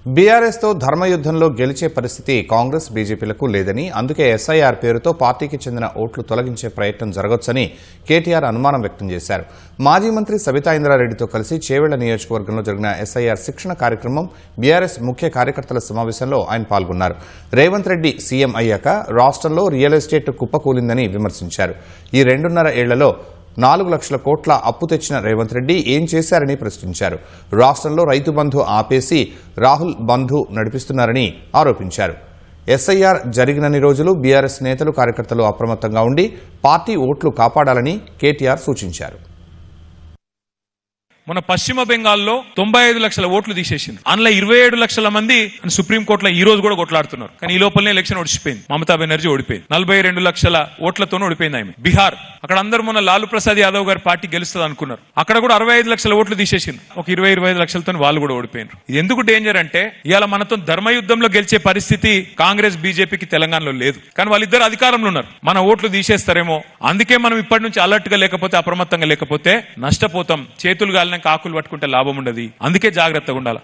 BRS తో ధర్మయుద్ధంలో గెలిచే పరిస్థితి కాంగ్రెస్ బీజేపీలకు లేదని, అందుకే ఎస్ఐఆర్ పేరుతో పార్టీకి చెందిన ఓట్లు తొలగించే ప్రయత్నం జరగొచ్చని కేటీఆర్ అనుమానం వ్యక్తం చేశారు. మాజీ మంత్రి సబితా ఇంద్రారెడ్డితో కలిసి చేవెళ్ల నియోజకవర్గంలో జరిగిన ఎస్ఐఆర్ శిక్షణ కార్యక్రమం, బీఆర్ఎస్ ముఖ్య కార్యకర్తల సమావేశంలో ఆయన పాల్గొన్నారు. రేవంత్ రెడ్డి సీఎం అయ్యాక రాష్ట్రంలో రియల్ ఎస్టేట్ కుప్పకూలిందని విమర్శించారు. ఈ 2.5 ఏళ్లలో 4 లక్షల కోట్ల అప్పు తెచ్చిన రేవంత్ రెడ్డి ఏం చేశారని ప్రశ్నించారు. రాష్ట్రంలో రైతు బంధు ఆపేసి రాహుల్ బంధు నడిపిస్తున్నారని ఆరోపించారు. ఎస్ఐఆర్ జరిగినన్ని రోజులు బీఆర్ఎస్ నేతలు, కార్యకర్తలు అప్రమత్తంగా ఉండి పార్టీ ఓట్లు కాపాడాలని కేటీఆర్ సూచించారు. మన పశ్చిమ బెంగాల్లో 95 లక్షల ఓట్లు తీసేసింది. అందులో 27 లక్షల మంది సుప్రీంకోర్టులో ఈ రోజు కూడా కొట్లాడుతున్నారు. కానీ ఈ లోపలనే ఎలక్షన్ ఓడిపోయింది. మమతా బెనర్జీ ఓడిపోయింది. 42 లక్షల ఓట్లతో ఓడిపోయింది ఆమె. బీహార్ అక్కడ అందరూ మొన్న లాలూ ప్రసాద్ యాదవ్ గారి పార్టీ గెలుస్తుంది అనుకున్నారు. అక్కడ కూడా 65 లక్షల ఓట్లు తీసేసింది. ఒక 20-25 లక్షలతో వాళ్ళు కూడా ఓడిపోయినారు. ఇది ఎందుకు డేంజర్ అంటే ఇవాళ మనతో ధర్మయుద్ధంలో గెలిచే పరిస్థితి కాంగ్రెస్ బీజేపీకి తెలంగాణలో లేదు. కానీ వాళ్ళిద్దరు అధికారంలో ఉన్నారు. మన ఓట్లు తీసేస్తారేమో. అందుకే మనం ఇప్పటి నుంచి అలర్ట్ గా లేకపోతే, అప్రమత్తంగా లేకపోతే నష్టపోతాం. చేతులు గాలిన ఆకులు పట్టుకుంటే లాభం ఉండదు. అందుకే జాగ్రత్తగా ఉండాలి.